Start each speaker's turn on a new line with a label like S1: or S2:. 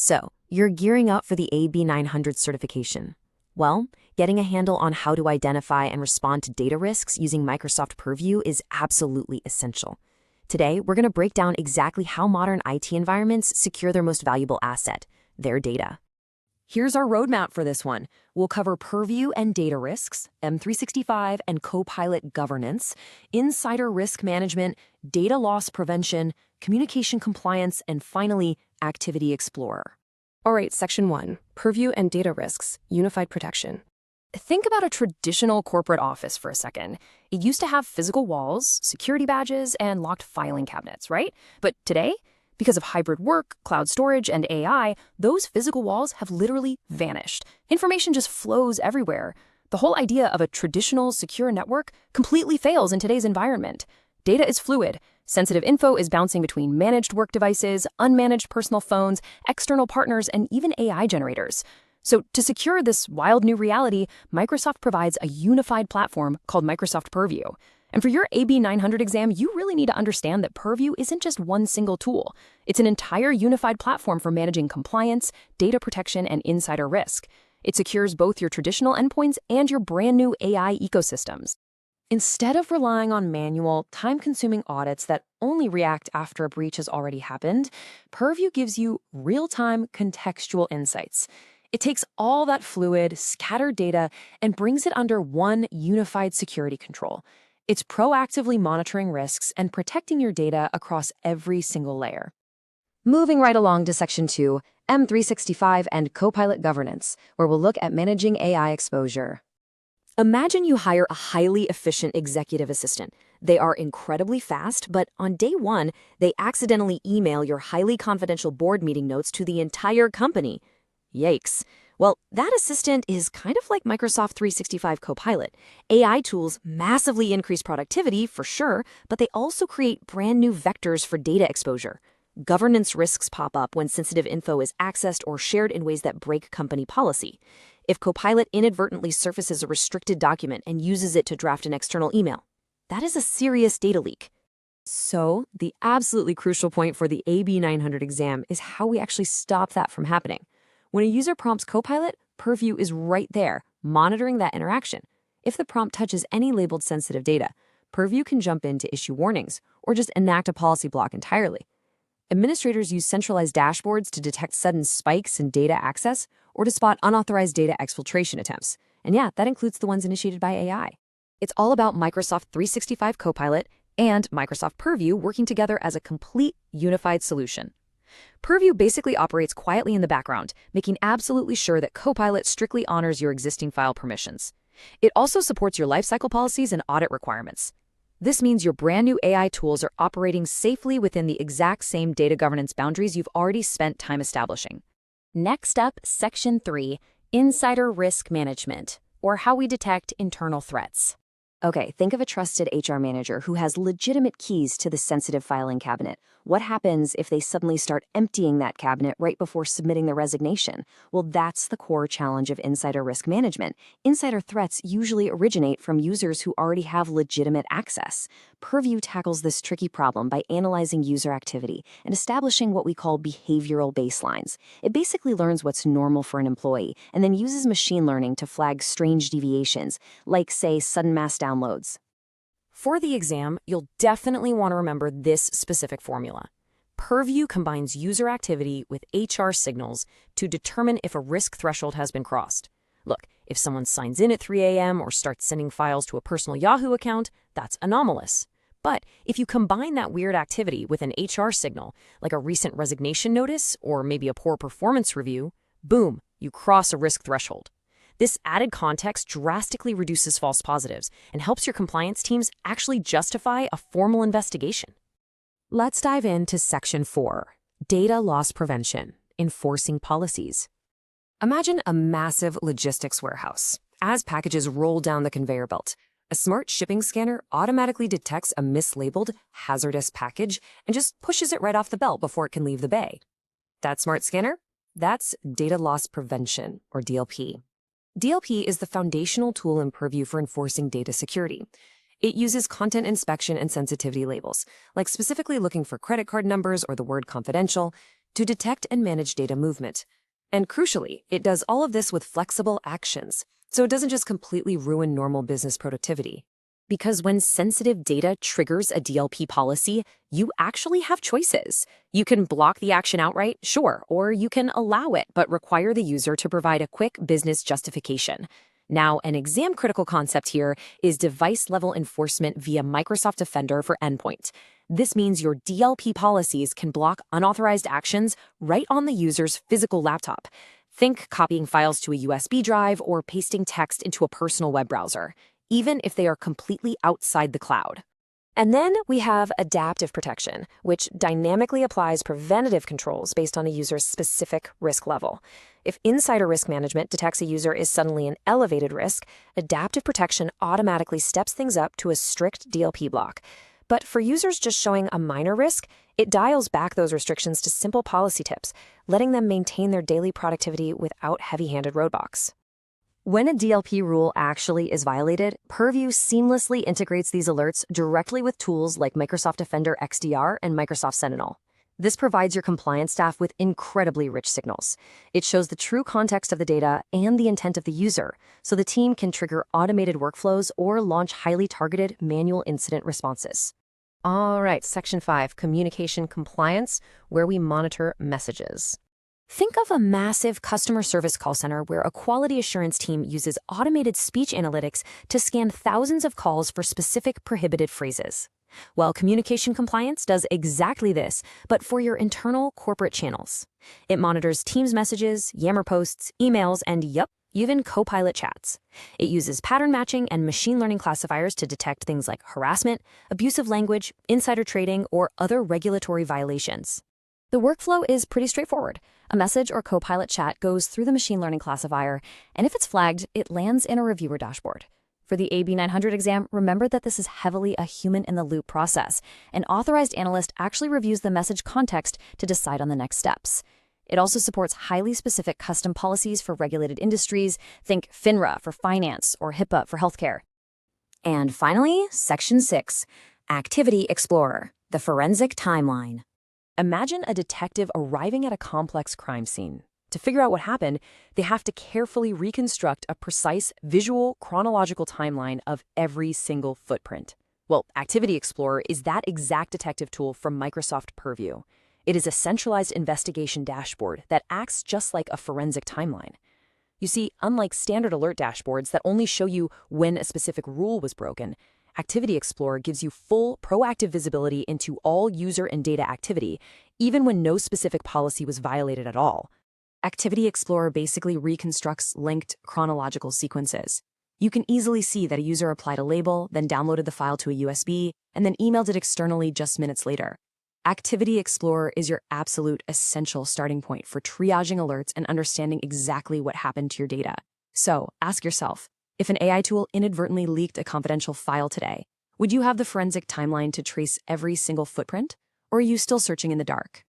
S1: So, you're gearing up for the AB 900 certification. Well, getting a handle on how to identify and respond to data risks using Microsoft Purview is absolutely essential. Today, we're going to break down exactly how modern IT environments secure their most valuable asset, their data. Here's our roadmap for this one. We'll cover Purview and data risks, M365 and Copilot governance, insider risk management, data loss prevention, communication compliance, and finally, Activity Explorer.
S2: All right, Section 1, Purview and Data Risks, Unified Protection. Think about a traditional corporate office for a second. It used to have physical walls, security badges, and locked filing cabinets, right? But today, because of hybrid work, cloud storage, and AI, those physical walls have literally vanished. Information just flows everywhere. The whole idea of a traditional secure network completely fails in today's environment. Data is fluid. Sensitive info is bouncing between managed work devices, unmanaged personal phones, external partners, and even AI generators. So to secure this wild new reality, Microsoft provides a unified platform called Microsoft Purview. And for your AB 900 exam, you really need to understand that Purview isn't just one single tool. It's an entire unified platform for managing compliance, data protection, and insider risk. It secures both your traditional endpoints and your brand new AI ecosystems. Instead of relying on manual, time-consuming audits that only react after a breach has already happened, Purview gives you real-time contextual insights. It takes all that fluid, scattered data and brings it under one unified security control. It's proactively monitoring risks and protecting your data across every single layer. Moving right along to Section 2, M365 and Copilot governance, where we'll look at managing AI exposure. Imagine you hire a highly efficient executive assistant. They are incredibly fast, but on day one, they accidentally email your highly confidential board meeting notes to the entire company. Yikes. Well, that assistant is kind of like Microsoft 365 Copilot. AI tools massively increase productivity, for sure, but they also create brand new vectors for data exposure. Governance risks pop up when sensitive info is accessed or shared in ways that break company policy. If Copilot inadvertently surfaces a restricted document and uses it to draft an external email, that is a serious data leak. So, the absolutely crucial point for the AB 900 exam is how we actually stop that from happening. When a user prompts Copilot, Purview is right there, monitoring that interaction. If the prompt touches any labeled sensitive data, Purview can jump in to issue warnings or just enact a policy block entirely. Administrators use centralized dashboards to detect sudden spikes in data access or to spot unauthorized data exfiltration attempts. And yeah, that includes the ones initiated by AI. It's all about Microsoft 365 Copilot and Microsoft Purview working together as a complete, unified solution. Purview basically operates quietly in the background, making absolutely sure that Copilot strictly honors your existing file permissions. It also supports your lifecycle policies and audit requirements. This means your brand new AI tools are operating safely within the exact same data governance boundaries you've already spent time establishing. Next up, Section 3, Insider Risk Management, or how we detect internal threats. Okay, think of a trusted HR manager who has legitimate keys to the sensitive filing cabinet. What happens if they suddenly start emptying that cabinet right before submitting their resignation? Well, that's the core challenge of insider risk management. Insider threats usually originate from users who already have legitimate access. Purview tackles this tricky problem by analyzing user activity and establishing what we call behavioral baselines. It basically learns what's normal for an employee and then uses machine learning to flag strange deviations, like, say, sudden mass downloads. For the exam, you'll definitely want to remember this specific formula. Purview combines user activity with HR signals to determine if a risk threshold has been crossed. Look, if someone signs in at 3 a.m. or starts sending files to a personal Yahoo account, that's anomalous. But if you combine that weird activity with an HR signal, like a recent resignation notice or maybe a poor performance review, boom, you cross a risk threshold. This added context drastically reduces false positives and helps your compliance teams actually justify a formal investigation. Let's dive into Section 4, Data Loss Prevention, Enforcing Policies. Imagine a massive logistics warehouse. As packages roll down the conveyor belt, a smart shipping scanner automatically detects a mislabeled, hazardous package and just pushes it right off the belt before it can leave the bay. That smart scanner? That's Data Loss Prevention, or DLP. DLP is the foundational tool in Purview for enforcing data security. It uses content inspection and sensitivity labels, like specifically looking for credit card numbers or the word confidential, to detect and manage data movement. And crucially, it does all of this with flexible actions, so it doesn't just completely ruin normal business productivity. Because when sensitive data triggers a DLP policy, you actually have choices. You can block the action outright, sure, or you can allow it, but require the user to provide a quick business justification. Now, an exam-critical concept here is device-level enforcement via Microsoft Defender for Endpoint. This means your DLP policies can block unauthorized actions right on the user's physical laptop. Think copying files to a USB drive or pasting text into a personal web browser, even if they are completely outside the cloud. And then we have adaptive protection, which dynamically applies preventative controls based on a user's specific risk level. If insider risk management detects a user is suddenly an elevated risk, adaptive protection automatically steps things up to a strict DLP block. But for users just showing a minor risk, it dials back those restrictions to simple policy tips, letting them maintain their daily productivity without heavy-handed roadblocks. When a DLP rule actually is violated, Purview seamlessly integrates these alerts directly with tools like Microsoft Defender XDR and Microsoft Sentinel. This provides your compliance staff with incredibly rich signals. It shows the true context of the data and the intent of the user, so the team can trigger automated workflows or launch highly targeted manual incident responses. All right, Section 5, Communication Compliance, where we monitor messages. Think of a massive customer service call center where a quality assurance team uses automated speech analytics to scan thousands of calls for specific prohibited phrases. Well, communication compliance does exactly this, but for your internal corporate channels. It monitors Teams messages, Yammer posts, emails, and even Copilot chats. It uses pattern matching and machine learning classifiers to detect things like harassment, abusive language, insider trading, or other regulatory violations. The workflow is pretty straightforward. A message or Copilot chat goes through the machine learning classifier, and if it's flagged, it lands in a reviewer dashboard. For the AB 900 exam, remember that this is heavily a human-in-the-loop process. An authorized analyst actually reviews the message context to decide on the next steps. It also supports highly specific custom policies for regulated industries. Think FINRA for finance or HIPAA for healthcare. And finally, Section 6, Activity Explorer, the forensic timeline. Imagine a detective arriving at a complex crime scene. To figure out what happened, they have to carefully reconstruct a precise visual chronological timeline of every single footprint. Well, Activity Explorer is that exact detective tool from Microsoft Purview. It is a centralized investigation dashboard that acts just like a forensic timeline. You see, unlike standard alert dashboards that only show you when a specific rule was broken, Activity Explorer gives you full, proactive visibility into all user and data activity, even when no specific policy was violated at all. Activity Explorer basically reconstructs linked chronological sequences. You can easily see that a user applied a label, then downloaded the file to a USB, and then emailed it externally just minutes later. Activity Explorer is your absolute essential starting point for triaging alerts and understanding exactly what happened to your data. So, ask yourself, if an AI tool inadvertently leaked a confidential file today, would you have the forensic timeline to trace every single footprint? Or are you still searching in the dark?